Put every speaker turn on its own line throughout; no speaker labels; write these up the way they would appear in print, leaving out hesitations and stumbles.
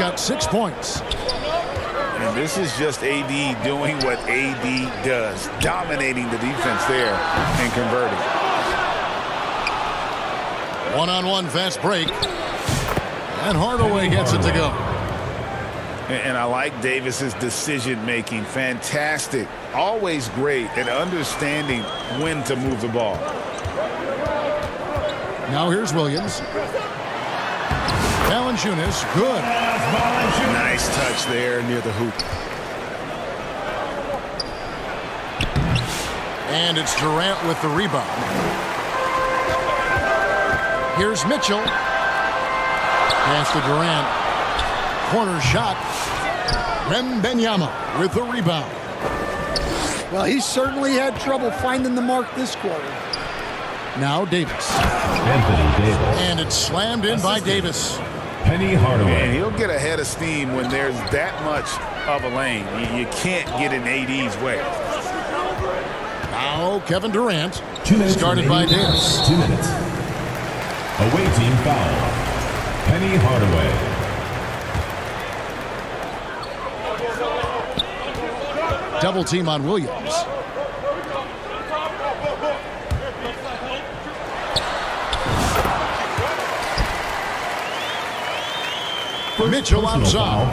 got 6 points.
And this is just AD doing what AD does, dominating the defense there and converting.
One-on-one fast break. And Hardaway gets it to go.
And I like Davis's decision-making. Fantastic. Always great at understanding when to move the ball.
Now here's Williams. Valanciunas, good.
Nice touch there near the hoop.
And it's Durant with the rebound. Here's Mitchell. Pass to Durant. Corner shot. Wembanyama with the rebound.
Well, he certainly had trouble finding the mark this quarter.
Now Davis.
Anthony Davis.
And it's slammed in by Davis.
Penny Hardaway.
And he'll get a head of steam when there's that much of a lane. You can't get in AD's way.
Now Kevin Durant.
2 minutes.
Started by Davis.
2 minutes. Away team foul. Penny Hardaway.
Double team on Williams. Mitchell outside.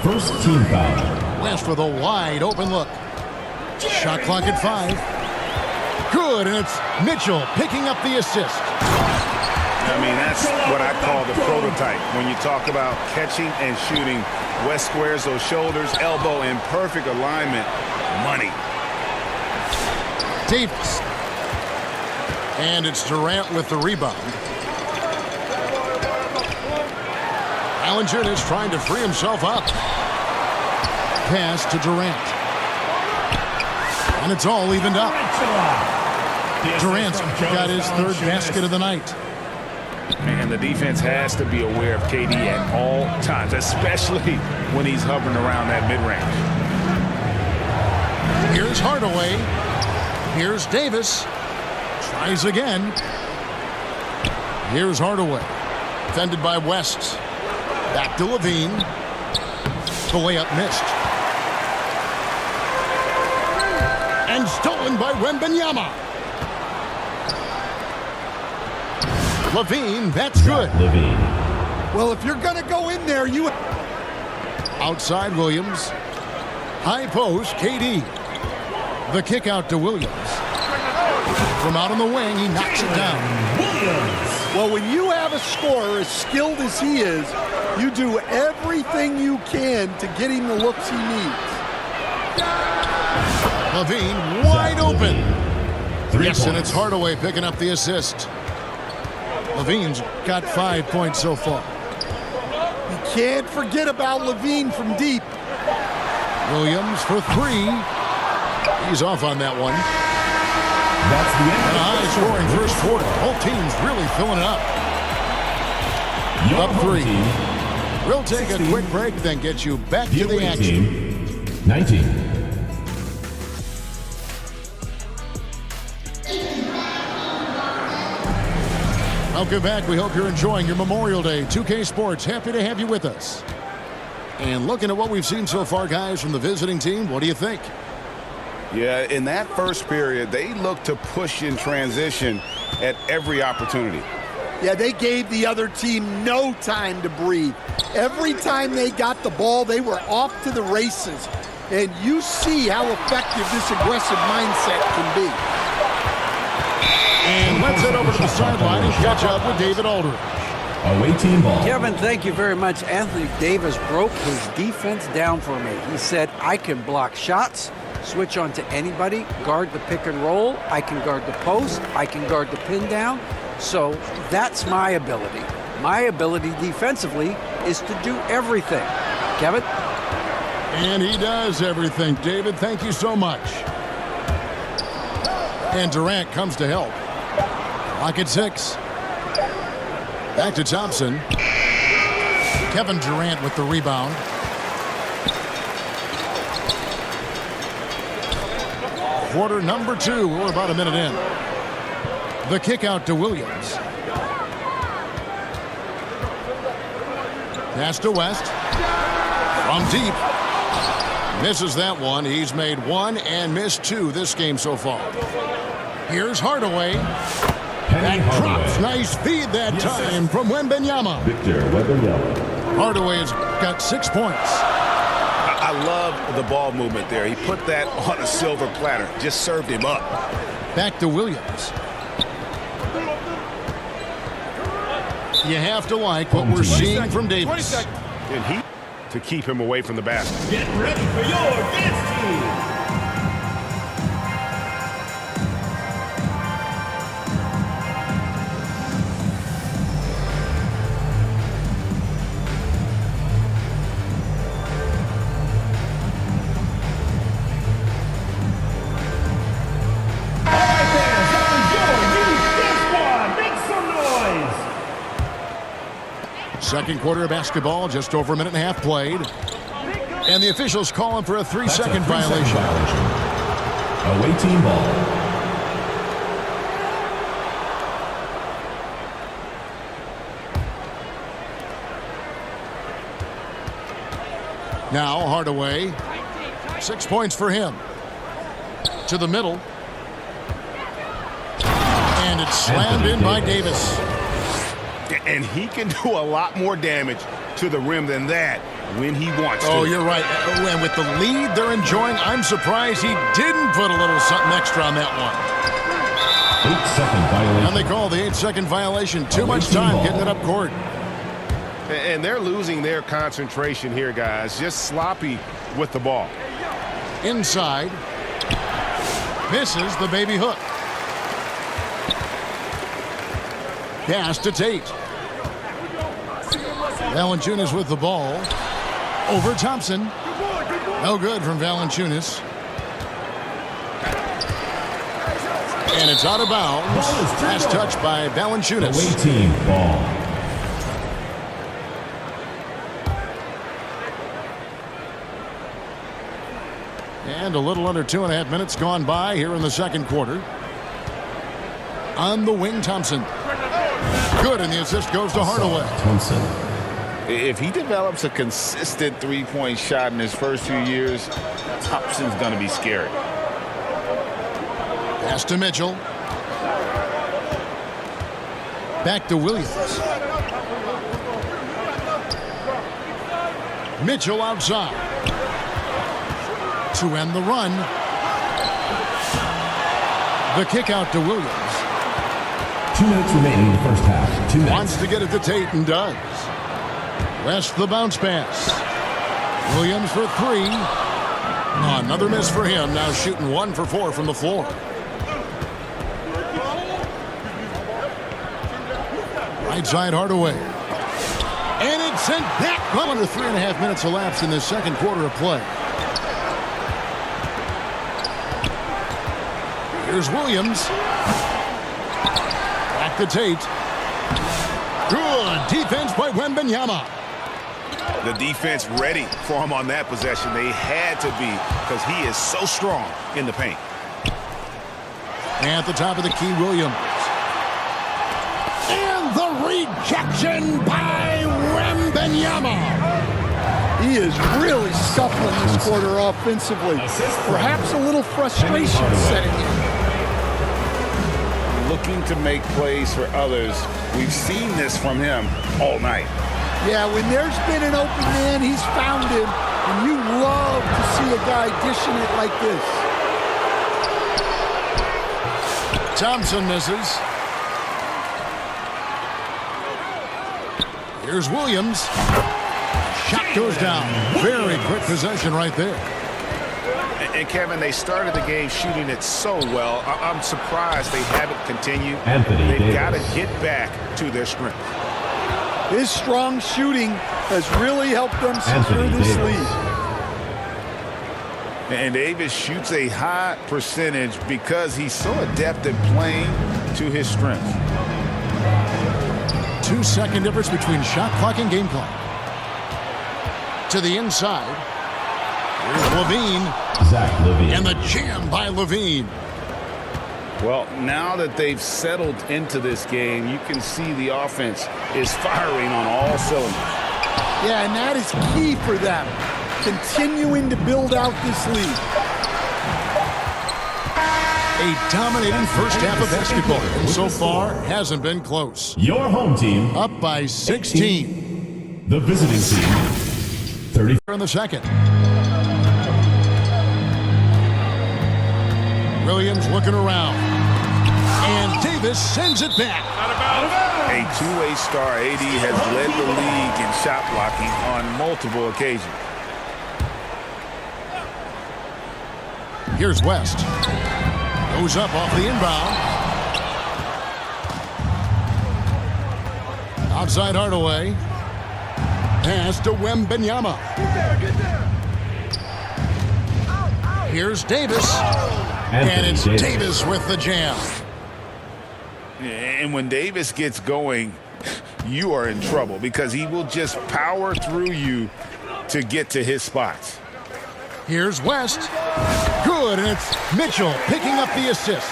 First team foul.
West with a wide open look. Shot clock at 5. Good, and it's Mitchell picking up the assist.
I mean, that's what I call the prototype. When you talk about catching and shooting, West squares those shoulders, elbow in perfect alignment. Money.
Davis. And it's Durant with the rebound. Valanciunas trying to free himself up. Pass to Durant. And it's all evened up. Durant's got his third basket of the night.
Man, the defense has to be aware of KD at all times, especially when he's hovering around that mid-range.
Here's Hardaway. Here's Davis. Tries again. Here's Hardaway. Defended by West. Back to Levine. The layup missed. And stolen by Wembanyama. Levine, that's good.
Levine.
Well, if you're going to go in there, you...
Outside Williams. High post, KD. The kick out to Williams. From out on the wing, he knocks it down.
Well, when you have a scorer as skilled as he is, you do everything you can to get him the looks he needs.
Levine wide open.
3
Yes, and
points.
it's Hardaway picking up the assist. Levine's got 5 points so far.
You can't forget about Levine from deep.
Williams for 3. He's off on that one.
That's the end.
And a high-scoring first quarter. Both teams really filling it up.
Your
Up
home
3.
team,
We'll take a
16.
quick break, then get you back
the
to the
away
action.
team, 19.
Welcome back. We hope you're enjoying your Memorial Day. 2K Sports, happy to have you with us. And looking at what we've seen so far, guys, from the visiting team, what do you think?
Yeah, in that first period, they looked to push in transition at every opportunity.
Yeah, they gave the other team no time to breathe. Every time they got the ball, they were off to the races. And you see how effective this aggressive mindset can be.
And let's head over to the sideline and catch up with David Aldridge.
Away team ball.
Kevin, thank you very much. Anthony Davis broke his defense down for me. He said, I can block shots, switch on to anybody, guard the pick and roll, I can guard the post, I can guard the pin down. So that's my ability. My ability defensively is to do everything. Kevin?
And he does everything. David, thank you so much. And Durant comes to help. Clock at 6. Back to Thompson. Kevin Durant with the rebound. Quarter number 2. We're about a minute in. The kick out to Williams. Pass to West. From deep. Misses that one. He's made one and missed two this game so far. Here's Hardaway. That drops. Nice feed that time from Wembanyama.
Victor Wembanyama.
Hardaway has got 6 points.
I love the ball movement there. He put that on a silver platter. Just served him up.
Back to Williams. You have to like what we're seeing from Davis.
And he to keep him away from the basket.
Get ready for your dance team.
Second quarter of basketball, just over a minute and a half played. And the officials calling for a 3-second violation.
Away team ball.
Now Hardaway. 6 points for him. To the middle. And it's slammed in by Davis.
And he can do a lot more damage to the rim than that when he wants to.
Oh, you're right. And with the lead they're enjoying, I'm surprised he didn't put a little something extra on that one.
8-second violation.
And they call the 8-second violation. Too much time getting it up court.
And they're losing their concentration here, guys. Just sloppy with the ball.
Inside. Misses the baby hook. Pass to Tate. Valanciunas with the ball. Over Thompson. No good from Valanciunas. And it's out of bounds. Last touch by Valanciunas.
Away team ball.
And a little under 2.5 minutes gone by here in the second quarter. On the wing, Thompson. Good, and the assist goes to Hardaway.
Thompson.
If he develops a consistent three-point shot in his first few years, Thompson's going to be scary.
Pass to Mitchell. Back to Williams. Mitchell outside. To end the run. The kick out to Williams.
2 minutes remaining in the first half. 2 minutes.
Wants to get it to Tate and does. West the bounce pass. Williams for three. Another miss for him. Now shooting 1 for 4 from the floor. Right side Hardaway. And it's sent back. Well under 3.5 minutes elapsed in the second quarter of play. Here's Williams. Back to Tate. Good defense by Wembanyama.
The defense ready for him on that possession. They had to be because he is so strong in the paint.
At the top of the key, Williams. And the rejection by Wembanyama.
He is really scuffling this quarter offensively. Perhaps a little frustration setting in.
Looking to make plays for others. We've seen this from him all night.
Yeah, when there's been an open man, he's found him. And you love to see a guy dishing it like this.
Thompson misses. Here's Williams. Shot goes down. Very quick possession right there.
And Kevin, they started the game shooting it so well. I'm surprised they haven't continued. They've got to get back to their strength.
His strong shooting has really helped them secure this lead.
And Davis shoots a high percentage because he's so adept at playing to his strength.
2-second difference between shot clock and game clock. To the inside. Here's Levine.
Zach Levine.
And the jam by Levine.
Well, now that they've settled into this game, you can see the offense is firing on all cylinders.
Yeah, and that is key for them, continuing to build out this lead.
A dominating first half of basketball, and so far hasn't been close.
Your home team
Up by 16.
The visiting team 30.
In the second. Williams looking around. And Davis sends it back.
A two-way star, AD has led the league in shot blocking on multiple occasions.
Here's West. Goes up off the inbound. Outside Hardaway. Pass to Wembanyama. Here's Davis. And it's Davis with the jam.
And when Davis gets going, you are in trouble because he will just power through you to get to his spots.
Here's West. Good, and it's Mitchell picking up the assist.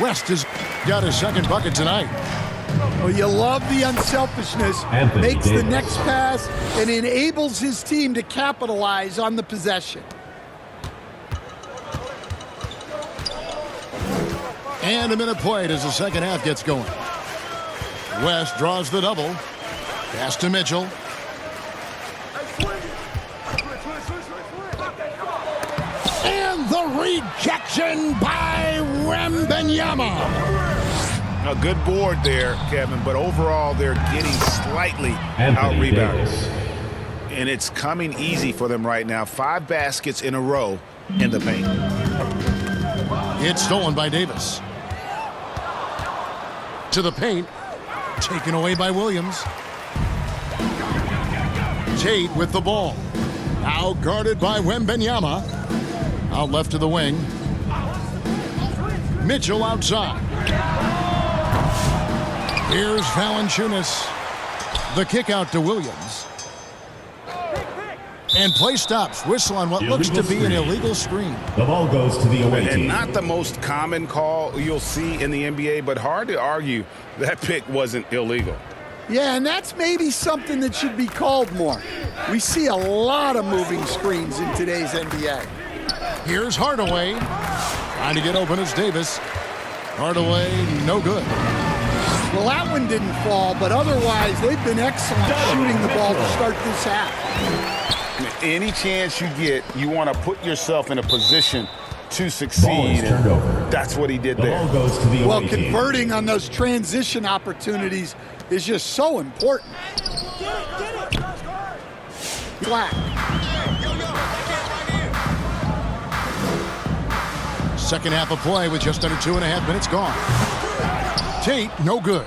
West has got his second bucket tonight.
Well, you love the unselfishness. Makes the next pass and enables his team to capitalize on the possession.
And a minute played as the second half gets going. West draws the double. Pass to Mitchell. And the rejection by Wembanyama.
A good board there, Kevin, but overall they're getting slightly out-rebounded. And it's coming easy for them right now. 5 baskets in a row in the paint.
It's stolen by Davis. To the paint. Taken away by Williams. Tate with the ball. Now guarded by Wembanyama. Out left to the wing. Mitchell outside. Here's Valanciunas. The kick out to Williams. And play stops. Whistle on what looks to be an illegal screen.
The ball goes to the away team.
And not the most common call you'll see in the NBA, but hard to argue that pick wasn't illegal.
Yeah, and that's maybe something that should be called more. We see a lot of moving screens in today's NBA.
Here's Hardaway. Trying to get open as Davis. Hardaway, no good.
Well, that one didn't fall, but otherwise they've been excellent shooting the ball to start this half.
Any chance you get, you want to put yourself in a position to succeed. That's what he did there.
The ball goes to the
Well,
away team.
converting on those transition opportunities is just so important. Black.
Second half of play with just under 2.5 minutes gone. Tate, no good.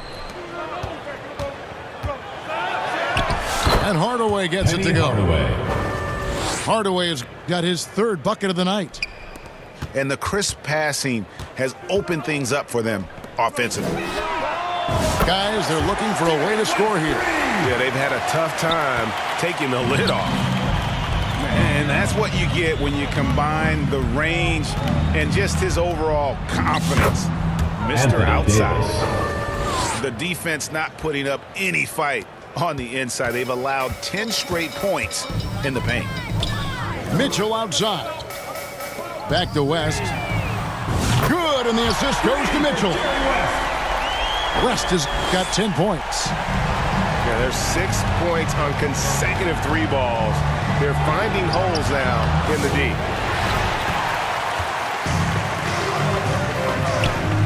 And Hardaway gets it to go. Hardaway has got his third bucket of the night.
And the crisp passing has opened things up for them offensively.
Guys, they're looking for a way to score here.
Yeah, they've had a tough time taking the lid off. And that's what you get when you combine the range and just his overall confidence. Mr. Outside. The defense not putting up any fight on the inside. They've allowed 10 straight points in the paint.
Mitchell outside. Back to West. Good, and the assist goes to Mitchell. West has got 10 points.
Yeah, there's 6 points on consecutive 3 balls. They're finding holes now in the D.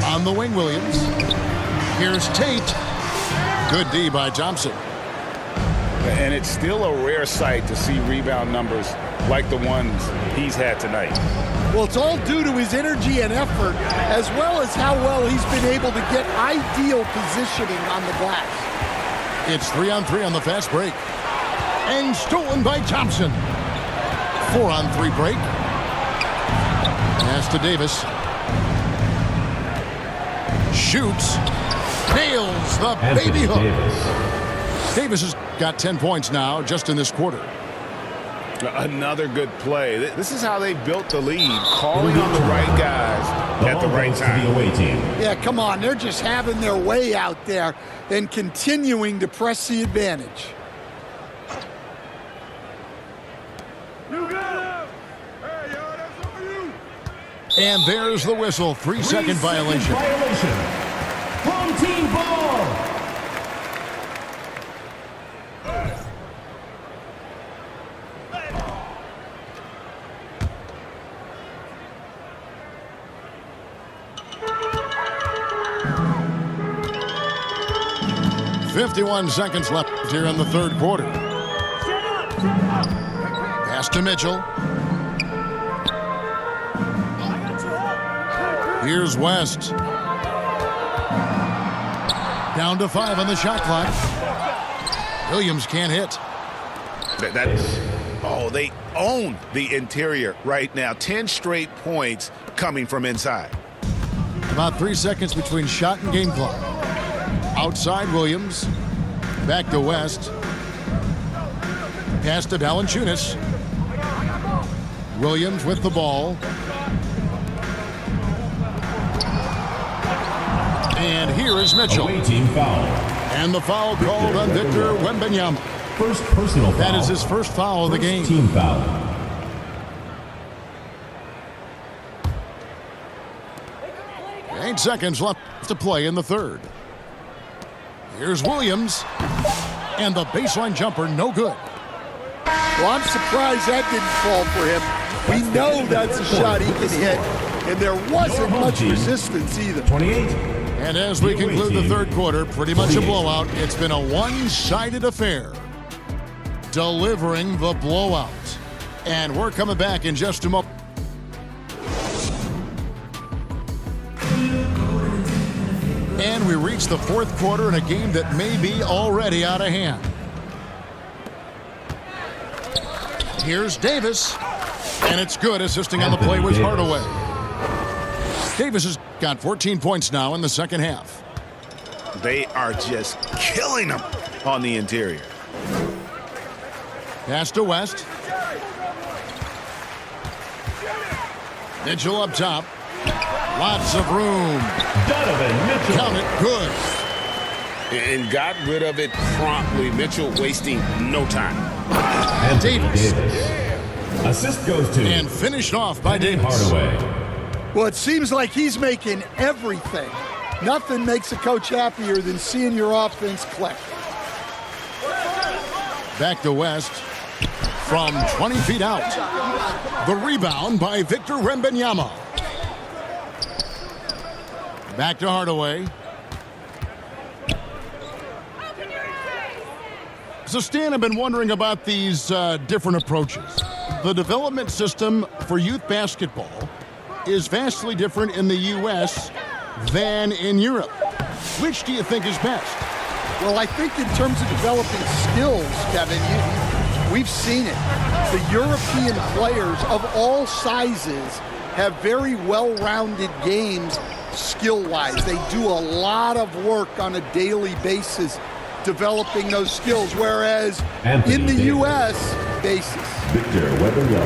On the wing, Williams. Here's Tate. Good D by Thompson.
And it's still a rare sight to see rebound numbers like the ones he's had tonight.
Well, it's all due to his energy and effort, as well as how well he's been able to get ideal positioning on the glass.
It's 3-on-3 on the fast break. And stolen by Thompson. 4-on-3 break. Pass to Davis. Shoots. Nails the baby hook. Davis has got 10 points now just in this quarter.
Another good play. This is how they built the lead, calling on the right guys at the right time.
Yeah, come on. They're just having their way out there and continuing to press the advantage.
And there's the whistle. 3-second violation.
Home team ball.
51 seconds left here in the third quarter. Pass to Mitchell. Here's West. Down to 5 on the shot clock. Williams can't hit.
They own the interior right now. 10 straight points coming from inside.
About 3 seconds between shot and game clock. Outside Williams. Back to West. Pass to Valanciunas. Williams with the ball. And here is Mitchell.
Away team foul.
And the foul called on Victor Wembanyama.
First personal foul.
That is his first foul of the game.
Team foul.
Eight seconds left to play in the third. Here's Williams. And the baseline jumper, no good.
Well, I'm surprised that didn't fall for him. We know that's a shot he can hit, and there wasn't much resistance either.
28.
And as we conclude the third quarter, pretty much a blowout. It's been a one-sided affair. Delivering the blowout. And we're coming back in just a moment. And we reach the fourth quarter in a game that may be already out of hand. Here's Davis. And it's good. Assisting on the play was Hardaway. Davis has got 14 points now in the second half.
They are just killing them on the interior.
Pass to West. Mitchell up top. Lots of room.
Donovan Mitchell.
Count it, good.
And got rid of it promptly. Mitchell wasting no time.
And Davis.
Assist goes to.
And finished off by Davis.
Hardaway.
Well, it seems like he's making everything. Nothing makes a coach happier than seeing your offense click.
Back to West from 20 feet out. The rebound by Victor Wembanyama. Back to Hardaway. So, Stan, I've been wondering about these different approaches. The development system for youth basketball is vastly different in the U.S. than in Europe. Which do you think is best?
Well, I think in terms of developing skills, Kevin, we've seen it. The European players of all sizes have very well-rounded games skill-wise. They do a lot of work on a daily basis developing those skills, whereas in the U.S., basis.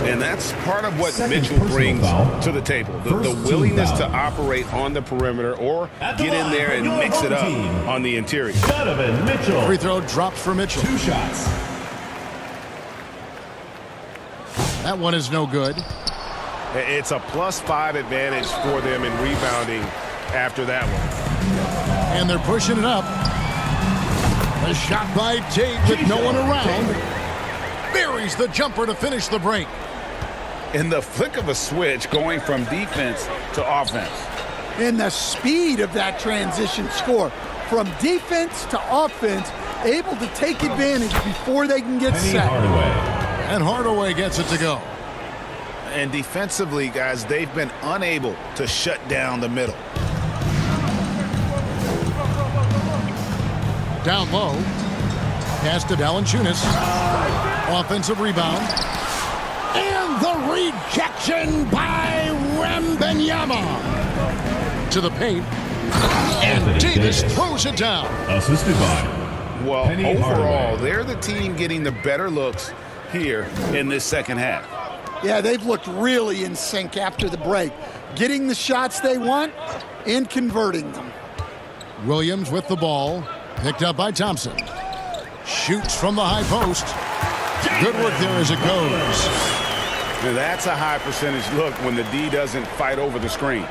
And that's part of what Mitchell brings to the table. The willingness to operate on the perimeter or get in there and mix it up on the interior.
Donovan Mitchell.
Free throw drops for Mitchell.
2 shots.
That one is no good.
It's a +5 advantage for them in rebounding after that one.
And they're pushing it up. A shot by Tate with no one around. Buries the jumper to finish the break.
In the flick of a switch, going from defense to offense.
And the speed of that transition score from defense to offense, able to take advantage before they can get set.
And Hardaway gets it to go.
And defensively, guys, they've been unable to shut down the middle.
Down low. Pass to Valanciunas. Offensive rebound. And the rejection by Wembanyama. To the paint. And Davis throws it down.
Assisted by.
Well,
Penny
overall,
Hardaway.
they're the team getting the better looks here in this second half.
Yeah, they've looked really in sync after the break. Getting the shots they want and converting them.
Williams with the ball. Picked up by Thompson. Shoots from the high post. Good work there as it goes.
That's a high percentage look when the D doesn't fight over the screen.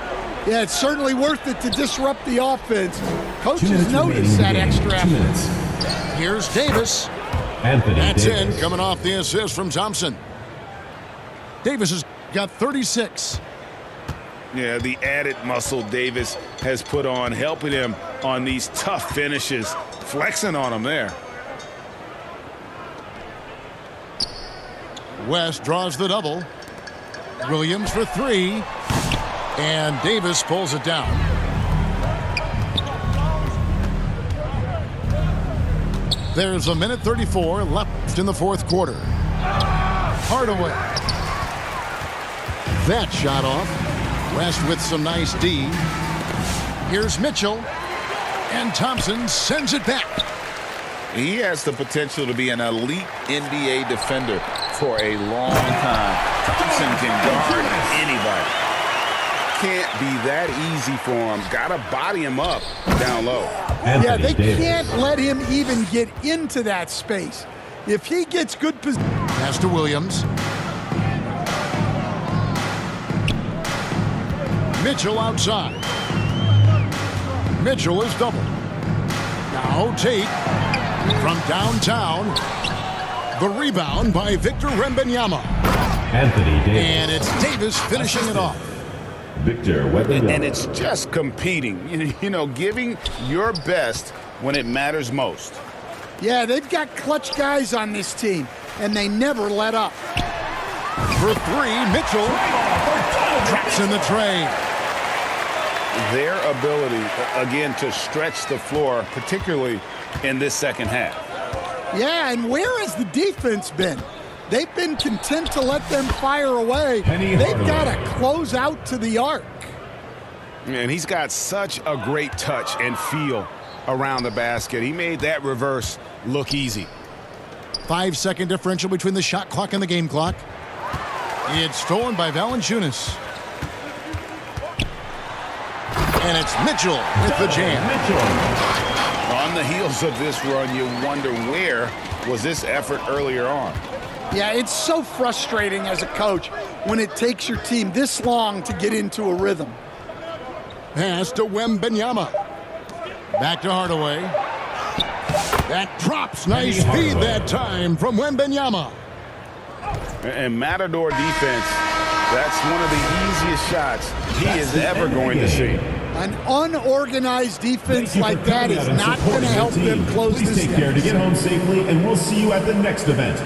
Yeah, it's certainly worth it to disrupt the offense.
2
Coaches
minutes
notice that
remaining in the
extra
game. 2
effort.
minutes.
Here's Davis.
Anthony
That's
Davis.
in, coming off the assist from Thompson. Davis has got 36.
Yeah, the added muscle Davis has put on, helping him on these tough finishes, flexing on him there.
West draws the double. Williams for three. And Davis pulls it down. There's a minute 34 left in the fourth quarter. Hardaway. That shot off. West with some nice D. Here's Mitchell. And Thompson sends it back.
He has the potential to be an elite NBA defender for a long time. Thompson can guard anybody.
Can't be that easy for him. Got to body him up down low.
Yeah,
Anthony
they
Davis.
can't let him even get into that space. If he gets good position.
Pass to Williams. Mitchell outside. Mitchell is doubled. Now Tate from downtown. The rebound by Victor Wembanyama.
Anthony Davis.
And it's Davis finishing it off.
Victor Wembanyama.
And it's just competing, you know, giving your best when it matters most.
Yeah, they've got clutch guys on this team, and they never let up.
For three, Mitchell drops in the tray.
Their ability, again, to stretch the floor, particularly in this second half.
Yeah, and where has the defense been? They've been content to let them fire away.
Penny
They've
Hardaway.
got to close out to the arc.
And he's got such a great touch and feel around the basket. He made that reverse look easy.
5-second differential between the shot clock and the game clock. It's stolen by Valanciunas. And it's Mitchell with the jam.
Mitchell.
On the heels of this run, you wonder where was this effort earlier on.
Yeah, it's so frustrating as a coach when it takes your team this long to get into a rhythm.
Pass to Wembanyama. Back to Hardaway. That drops. Nice
Penny
feed
Hardaway.
that time from Wembanyama.
And Matador defense, that's one of the easiest shots he is ever going to see.
An unorganized defense
Thank you
like
for
that
coming
is
out and
not going to
supporting
help
the team.
them close
Please
this
take care to
deficit.
get home safely, and we'll see you at the next event.